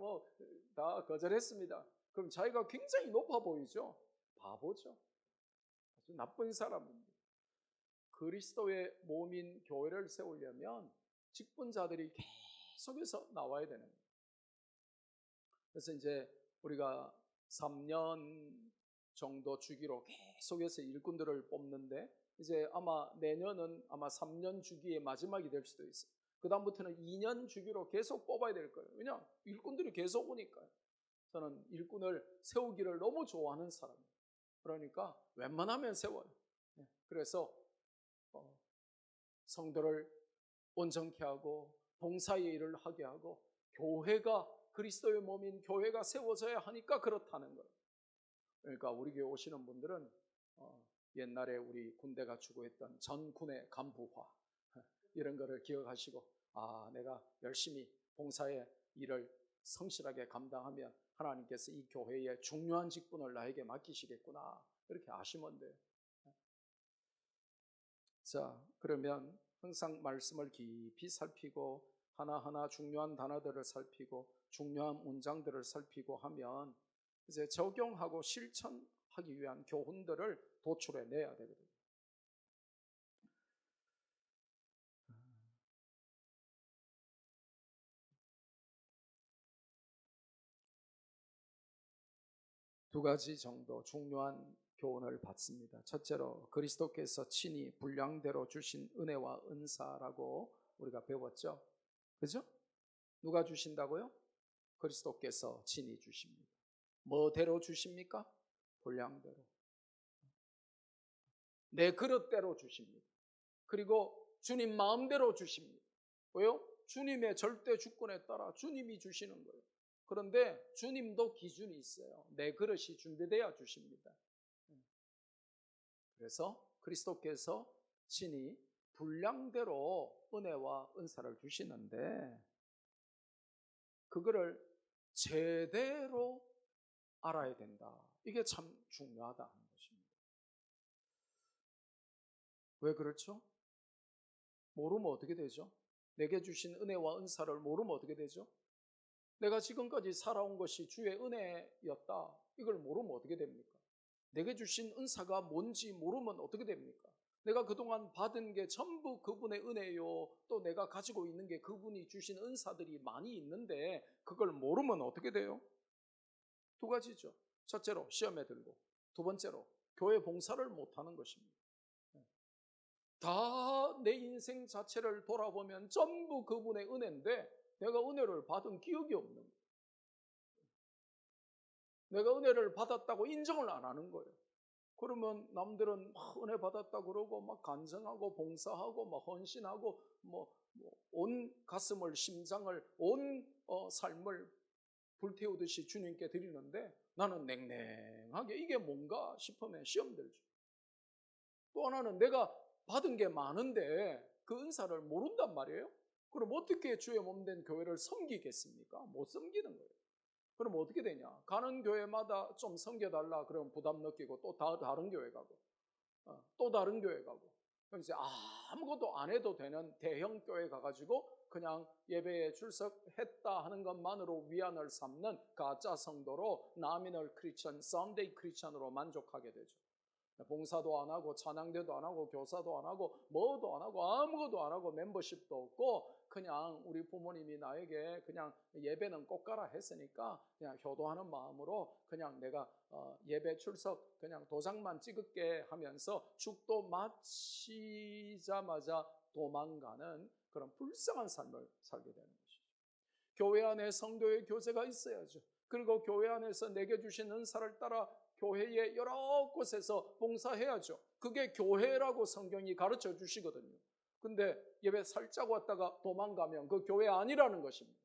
다 거절했습니다. 그럼 자기가 굉장히 높아 보이죠? 바보죠. 아주 나쁜 사람입니다. 그리스도의 몸인 교회를 세우려면 직분자들이 계속해서 나와야 되는 거예요. 그래서 이제 우리가 3년 정도 주기로 계속해서 일꾼들을 뽑는데 이제 아마 내년은 아마 3년 주기의 마지막이 될 수도 있어요. 그 다음부터는 2년 주기로 계속 뽑아야 될 거예요. 왜냐하면 일꾼들이 계속 오니까요. 저는 일꾼을 세우기를 너무 좋아하는 사람이에요. 그러니까 웬만하면 세워요. 그래서 성도를 온전케 하고 봉사의 일을 하게 하고 교회가 그리스도의 몸인 교회가 세워져야 하니까 그렇다는 거예요. 그러니까 우리 교회 오시는 분들은 옛날에 우리 군대가 추구했던 전군의 간부화 이런 거를 기억하시고 내가 열심히 봉사의 일을 성실하게 감당하면 하나님께서 이 교회의 중요한 직분을 나에게 맡기시겠구나 이렇게 아시면 돼요. 자, 그러면 항상 말씀을 깊이 살피고 하나하나 중요한 단어들을 살피고 중요한 문장들을 살피고 하면 이제 적용하고 실천하기 위한 교훈들을 도출해 내야 되거든요. 두 가지 정도 중요한 교훈을 받습니다. 첫째로 그리스도께서 친히 분량대로 주신 은혜와 은사라고 우리가 배웠죠. 그죠? 누가 주신다고요? 그리스도께서 친히 주십니다. 뭐대로 주십니까? 분량대로. 내 그릇대로 주십니다. 그리고 주님 마음대로 주십니다. 왜요? 주님의 절대 주권에 따라 주님이 주시는 거예요. 그런데 주님도 기준이 있어요. 내 그릇이 준비되어야 주십니다. 그래서 그리스도께서 친히 분량대로 은혜와 은사를 주시는데 그거를 제대로 알아야 된다. 이게 참 중요하다는 것입니다. 왜 그렇죠? 모르면 어떻게 되죠? 내게 주신 은혜와 은사를 모르면 어떻게 되죠? 내가 지금까지 살아온 것이 주의 은혜였다. 이걸 모르면 어떻게 됩니까? 내게 주신 은사가 뭔지 모르면 어떻게 됩니까? 내가 그동안 받은 게 전부 그분의 은혜요. 또 내가 가지고 있는 게 그분이 주신 은사들이 많이 있는데 그걸 모르면 어떻게 돼요? 두 가지죠. 첫째로 시험에 들고, 두 번째로 교회 봉사를 못하는 것입니다. 다 내 인생 자체를 돌아보면 전부 그분의 은혜인데 내가 은혜를 받은 기억이 없는 거예요. 내가 은혜를 받았다고 인정을 안 하는 거예요. 그러면 남들은 막 은혜 받았다 그러고 막 간증하고 봉사하고 막 헌신하고 온 가슴을 심장을 온 삶을 불태우듯이 주님께 드리는데 나는 냉랭하게 이게 뭔가 싶으면 시험 들죠. 또 하나는 내가 받은 게 많은데 그 은사를 모른단 말이에요. 그럼 어떻게 주의 몸된 교회를 섬기겠습니까? 못 섬기는 거예요. 그럼 어떻게 되냐? 가는 교회마다 좀 섬겨달라 그러면 부담 느끼고 또 다른 교회 가고 또 다른 교회 가고 그럼 이제 아무것도 안 해도 되는 대형 교회 가가지고 그냥 예배에 출석했다 하는 것만으로 위안을 삼는 가짜 성도로 나미널 크리스천, 썬데이 크리스천으로 만족하게 되죠. 봉사도 안 하고 찬양대도 안 하고 교사도 안 하고 뭐도 안 하고 아무것도 안 하고 멤버십도 없고 그냥 우리 부모님이 나에게 그냥 예배는 꼭 가라 했으니까 그냥 효도하는 마음으로 그냥 내가 예배 출석 그냥 도장만 찍을게 하면서 죽도 마치자마자 도망가는 그런 불쌍한 삶을 살게 되는 것이죠. 교회 안에 성도의 교제가 있어야죠. 그리고 교회 안에서 내게 주신 은사를 따라 교회의 여러 곳에서 봉사해야죠. 그게 교회라고 성경이 가르쳐 주시거든요. 근데 예배 살짝 왔다가 도망가면 그 교회 아니라는 것입니다.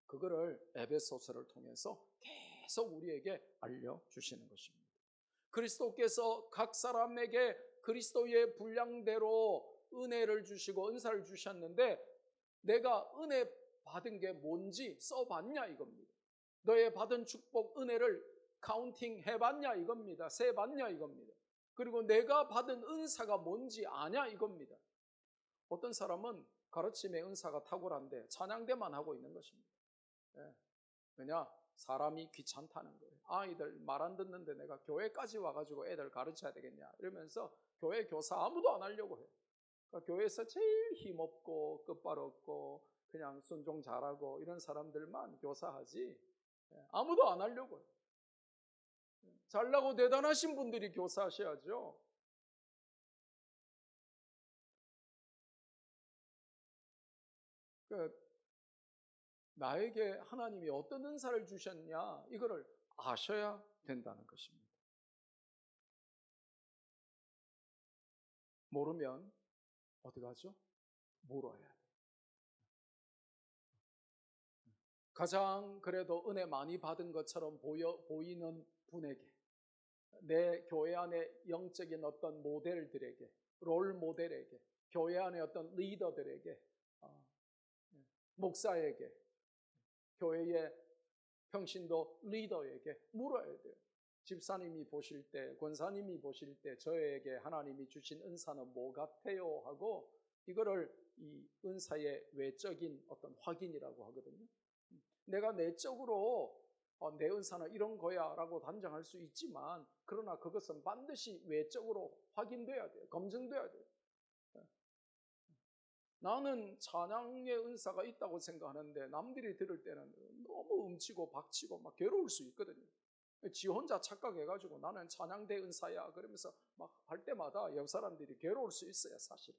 그거를 에베소서를 통해서 계속 우리에게 알려주시는 것입니다. 그리스도께서 각 사람에게 그리스도의 분량대로 은혜를 주시고 은사를 주셨는데 내가 은혜 받은 게 뭔지 써봤냐 이겁니다. 너의 받은 축복 은혜를 카운팅 해봤냐 이겁니다. 세봤냐 이겁니다. 그리고 내가 받은 은사가 뭔지 아냐 이겁니다. 어떤 사람은 가르침의 은사가 탁월한데 찬양대만 하고 있는 것입니다. 왜냐? 사람이 귀찮다는 거예요. 아이들 말 안 듣는데 내가 교회까지 와가지고 애들 가르쳐야 되겠냐 이러면서 교회 교사 아무도 안 하려고 해요. 그러니까 교회에서 제일 힘없고 끝발없고 그냥 순종 잘하고 이런 사람들만 교사하지 아무도 안 하려고 해요. 잘나고 대단하신 분들이 교사하셔야죠. 그러니까 나에게 하나님이 어떤 은사를 주셨냐 이거를 아셔야 된다는 것입니다. 모르면 어디 가죠? 물어야 돼요. 가장 그래도 은혜 많이 받은 것처럼 보이는 분에게 내 교회 안에 영적인 어떤 모델들에게 롤 모델에게 교회 안에 어떤 리더들에게 목사에게 교회의 평신도 리더에게 물어야 돼요. 집사님이 보실 때 권사님이 보실 때 저에게 하나님이 주신 은사는 뭐 같아요 하고 이거를 이 은사의 외적인 어떤 확인이라고 하거든요. 내가 내적으로 내 은사는 이런 거야 라고 단정할 수 있지만 그러나 그것은 반드시 외적으로 확인돼야 돼요. 검증돼야 돼요. 나는 찬양의 은사가 있다고 생각하는데 남들이 들을 때는 너무 음치고 박치고 막 괴로울 수 있거든요. 지 혼자 착각해가지고 나는 찬양대 은사야 그러면서 막 할 때마다 옆 사람들이 괴로울 수 있어요 사실.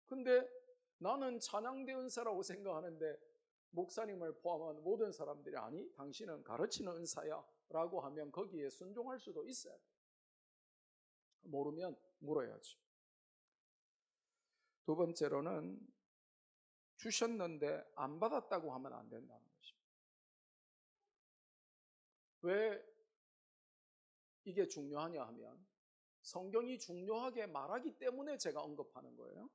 근데 나는 찬양대 은사라고 생각하는데 목사님을 포함한 모든 사람들이 아니 당신은 가르치는 은사야 라고 하면 거기에 순종할 수도 있어요. 모르면 물어야죠. 두 번째로는 주셨는데 안 받았다고 하면 안 된다는 것입니다. 왜 이게 중요하냐 하면 성경이 중요하게 말하기 때문에 제가 언급하는 거예요.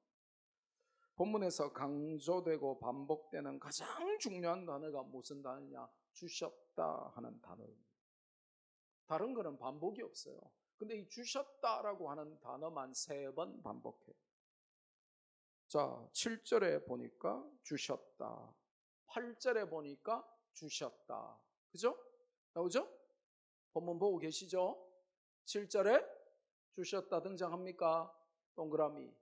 본문에서 강조되고 반복되는 가장 중요한 단어가 무슨 단어냐? 주셨다 하는 단어입니다. 다른 거는 반복이 없어요. 근데 이 주셨다라고 하는 단어만 3번 반복해요. 자, 7절에 보니까 주셨다. 8절에 보니까 주셨다. 그죠? 나오죠? 본문 보고 계시죠? 7절에 주셨다 등장합니까? 동그라미.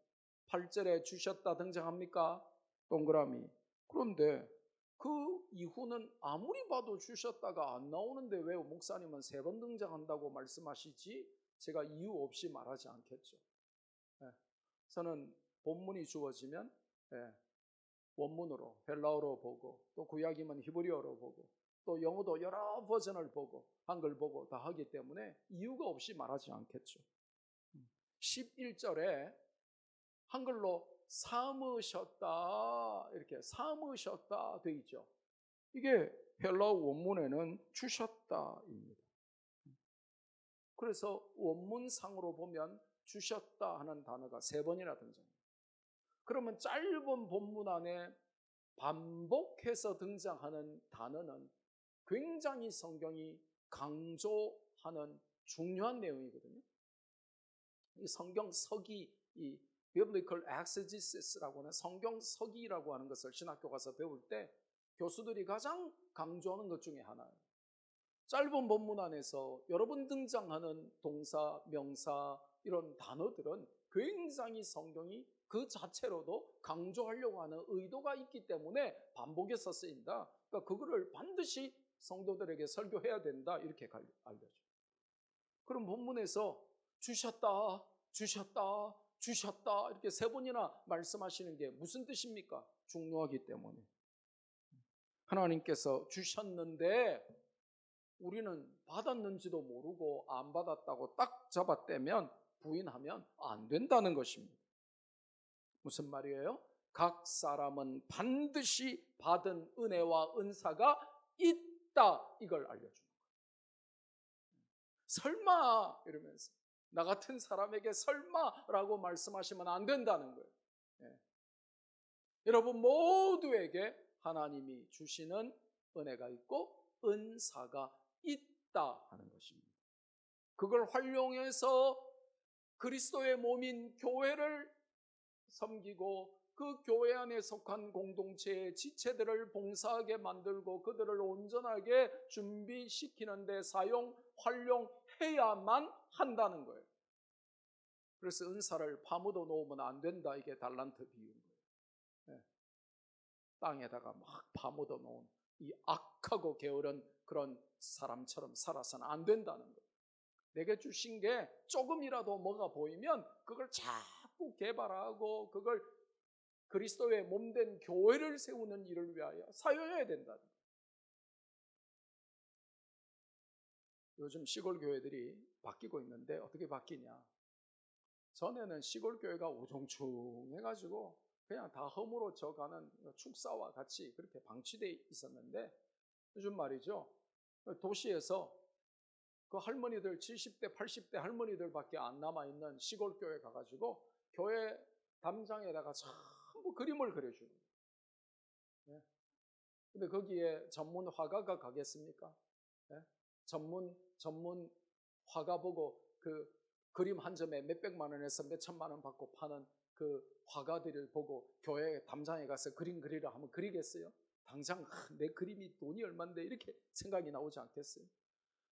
8절에 주셨다 등장합니까? 동그라미. 그런데 그 이후는 아무리 봐도 주셨다가 안 나오는데 왜 목사님은 3번 등장한다고 말씀하시지? 제가 이유 없이 말하지 않겠죠. 저는 본문이 주어지면 원문으로 헬라어로 보고 또 구약이면 히브리어로 보고 또 영어도 여러 버전을 보고 한글 보고 다 하기 때문에 이유가 없이 말하지 않겠죠. 11절에 한글로 삼으셨다 이렇게 삼으셨다 돼 있죠. 이게 헬라어 원문에는 주셨다입니다. 그래서 원문상으로 보면 주셨다 하는 단어가 3번이나 등장합니다. 그러면 짧은 본문 안에 반복해서 등장하는 단어는 굉장히 성경이 강조하는 중요한 내용이거든요. 이 성경 서기, 이 Biblical Exegesis라고 하는 성경 서기라고 하는 것을 신학교 가서 배울 때 교수들이 가장 강조하는 것 중에 하나예요. 짧은 본문 안에서 여러 번 등장하는 동사, 명사 이런 단어들은 굉장히 성경이 그 자체로도 강조하려고 하는 의도가 있기 때문에 반복해서 쓰인다. 그러니까 그거를 반드시 성도들에게 설교해야 된다 이렇게 알려줘요. 그럼 본문에서 주셨다, 주셨다, 주셨다 이렇게 3번이나 말씀하시는 게 무슨 뜻입니까? 중요하기 때문에. 하나님께서 주셨는데 우리는 받았는지도 모르고 안 받았다고 딱 잡아떼면 부인하면 안 된다는 것입니다. 무슨 말이에요? 각 사람은 반드시 받은 은혜와 은사가 있다 이걸 알려주는 거예요. 설마 이러면서 나 같은 사람에게 설마라고 말씀하시면 안 된다는 거예요. 여러분 모두에게 하나님이 주시는 은혜가 있고 은사가 있다 하는 것입니다. 그걸 활용해서 그리스도의 몸인 교회를 섬기고 그 교회 안에 속한 공동체의 지체들을 봉사하게 만들고 그들을 온전하게 준비시키는 데 활용해야만 한다는 거예요. 그래서 은사를 파묻어 놓으면 안 된다. 이게 달란트 비유인 거예요. 땅에다가 막 파묻어 놓은 이 악하고 게으른 그런 사람처럼 살아서는 안 된다는 거예요. 내게 주신 게 조금이라도 뭐가 보이면 그걸 자꾸 개발하고 그걸 그리스도의 몸된 교회를 세우는 일을 위하여 사용해야 된다는 거예요. 요즘 시골 교회들이 바뀌고 있는데 어떻게 바뀌냐? 전에는 시골 교회가 우중충해가지고 그냥 다 험으로 져가는 축사와 같이 그렇게 방치되어 있었는데 요즘 말이죠. 도시에서 그 할머니들 70대 80대 할머니들밖에 안 남아있는 시골 교회 가가지고 교회 담장에다가 전부 그림을 그려주는 거예요. 근데 거기에 전문 화가가 가겠습니까? 전문 화가 보고 그 그림 한 점에 몇백만 원에서 몇천만 원 받고 파는 그 화가들을 보고 교회 담장에 가서 그림 그리라 하면 그리겠어요? 당장 내 그림이 돈이 얼만데 이렇게 생각이 나오지 않겠어요?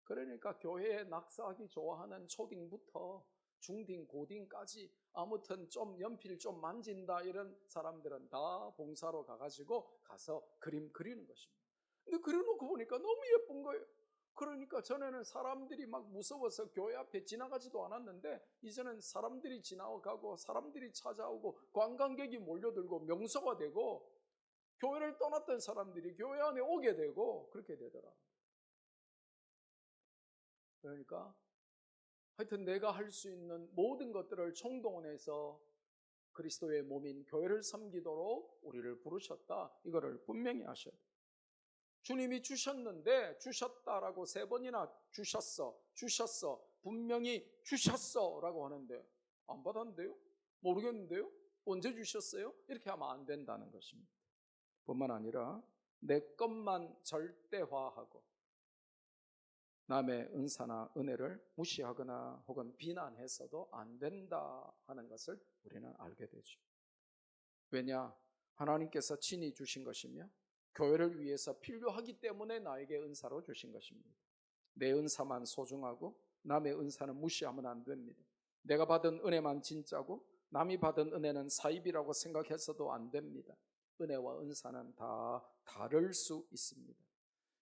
그러니까 교회에 낙서하기 좋아하는 초딩부터 중딩, 고딩까지 아무튼 좀 연필 좀 만진다 이런 사람들은 다 봉사로 가서 그림 그리는 것입니다. 근데 그려놓고 보니까 너무 예쁜 거예요. 그러니까 전에는 사람들이 막 무서워서 교회 앞에 지나가지도 않았는데 이제는 사람들이 지나가고 사람들이 찾아오고 관광객이 몰려들고 명소가 되고 교회를 떠났던 사람들이 교회 안에 오게 되고 그렇게 되더라고요. 그러니까 하여튼 내가 할 수 있는 모든 것들을 총동원해서 그리스도의 몸인 교회를 섬기도록 우리를 부르셨다. 이거를 분명히 아셔야 돼요. 주님이 주셨는데 주셨다라고 3번이나 주셨어 분명히 주셨어라고 하는데 안 받았는데요? 모르겠는데요? 언제 주셨어요? 이렇게 하면 안 된다는 것입니다. 뿐만 아니라 내 것만 절대화하고 남의 은사나 은혜를 무시하거나 혹은 비난해서도 안 된다 하는 것을 우리는 알게 되죠. 왜냐? 하나님께서 친히 주신 것이며 교회를 위해서 필요하기 때문에 나에게 은사로 주신 것입니다. 내 은사만 소중하고 남의 은사는 무시하면 안 됩니다. 내가 받은 은혜만 진짜고 남이 받은 은혜는 사입이라고 생각해서도 안 됩니다. 은혜와 은사는 다 다를 수 있습니다.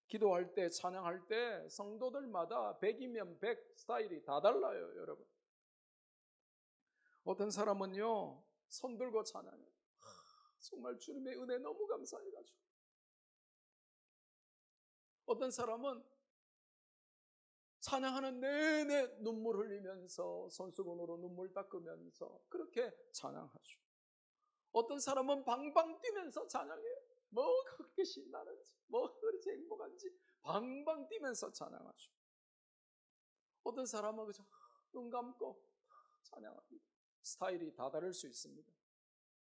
기도할 때, 찬양할 때 성도들마다 100이면 100 스타일이 다 달라요, 여러분. 어떤 사람은요, 손 들고 찬양해요. 정말 주님의 은혜 너무 감사해가지고. 어떤 사람은 찬양하는 내내 눈물 흘리면서 손수건으로 눈물 닦으면서 그렇게 찬양하죠. 어떤 사람은 방방 뛰면서 찬양해요. 뭐가 그렇게 신나는지, 뭐가 그렇게 행복한지 방방 뛰면서 찬양하죠. 어떤 사람은 그저 눈 감고 찬양합니다. 스타일이 다 다를 수 있습니다.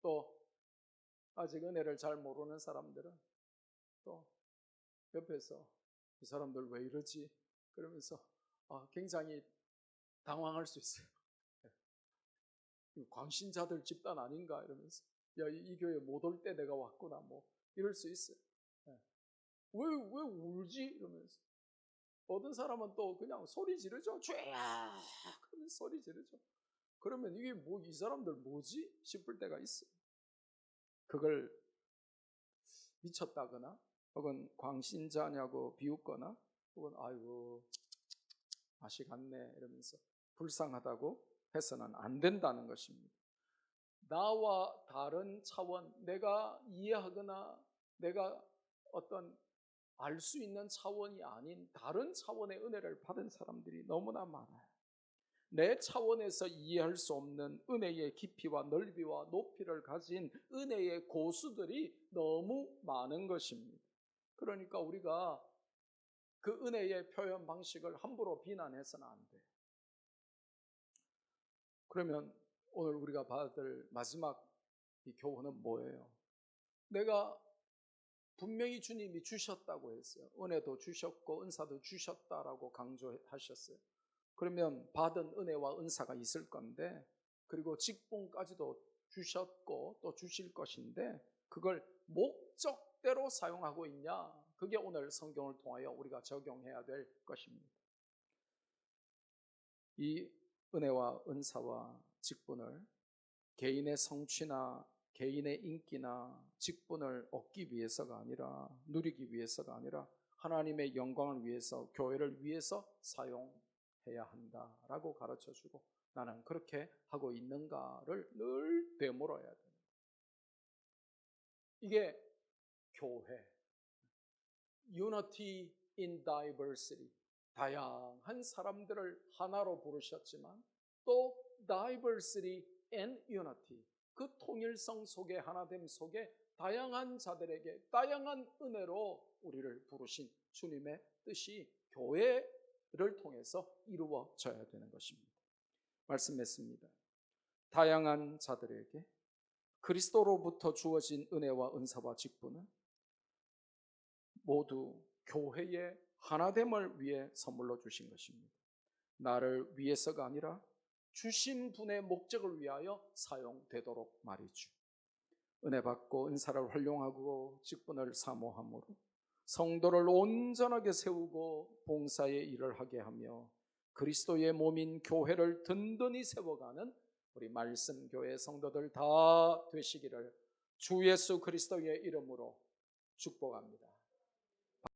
또 아직 은혜를 잘 모르는 사람들은 또 옆에서 이 사람들 왜 이러지? 그러면서 굉장히 당황할 수 있어요. 광신자들 집단 아닌가 이러면서 야, 이 교회 못 올 때 내가 왔구나 뭐 이럴 수 있어요. 왜 울지? 이러면서 어떤 사람은 또 그냥 소리 지르죠. 죄야 그러면 소리 지르죠. 그러면 이게 뭐 이 사람들 뭐지? 싶을 때가 있어요. 그걸 미쳤다거나 혹은 광신자냐고 비웃거나 혹은 아이고 맛이 갔네 이러면서 불쌍하다고 해서는 안 된다는 것입니다. 나와 다른 차원, 내가 이해하거나 내가 어떤 알 수 있는 차원이 아닌 다른 차원의 은혜를 받은 사람들이 너무나 많아요. 내 차원에서 이해할 수 없는 은혜의 깊이와 넓이와 높이를 가진 은혜의 고수들이 너무 많은 것입니다. 그러니까 우리가 그 은혜의 표현 방식을 함부로 비난해서는 안 돼요. 그러면 오늘 우리가 받을 마지막 이 교훈은 뭐예요? 내가 분명히 주님이 주셨다고 했어요. 은혜도 주셨고 은사도 주셨다라고 강조하셨어요. 그러면 받은 은혜와 은사가 있을 건데 그리고 직분까지도 주셨고 또 주실 것인데 그걸 목적대로 사용하고 있냐? 그게 오늘 성경을 통하여 우리가 적용해야 될 것입니다. 이 은혜와 은사와 직분을 개인의 성취나 개인의 인기나 직분을 얻기 위해서가 아니라 누리기 위해서가 아니라 하나님의 영광을 위해서 교회를 위해서 사용해야 한다라고 가르쳐주고 나는 그렇게 하고 있는가를 늘 되물어야 됩니다. 이게 교회 Unity in Diversity 다양한 사람들을 하나로 부르셨지만 또 Diversity and Unity 그 통일성 속에 하나됨 속에 다양한 자들에게 다양한 은혜로 우리를 부르신 주님의 뜻이 교회를 통해서 이루어져야 되는 것입니다. 말씀했습니다. 다양한 자들에게 그리스도로부터 주어진 은혜와 은사와 직분은 모두 교회의 하나됨을 위해 선물로 주신 것입니다. 나를 위해서가 아니라 주신 분의 목적을 위하여 사용되도록 말이죠. 은혜 받고 은사를 활용하고 직분을 사모함으로 성도를 온전하게 세우고 봉사의 일을 하게 하며 그리스도의 몸인 교회를 든든히 세워가는 우리 말씀교회 성도들 다 되시기를 주 예수 그리스도의 이름으로 축복합니다.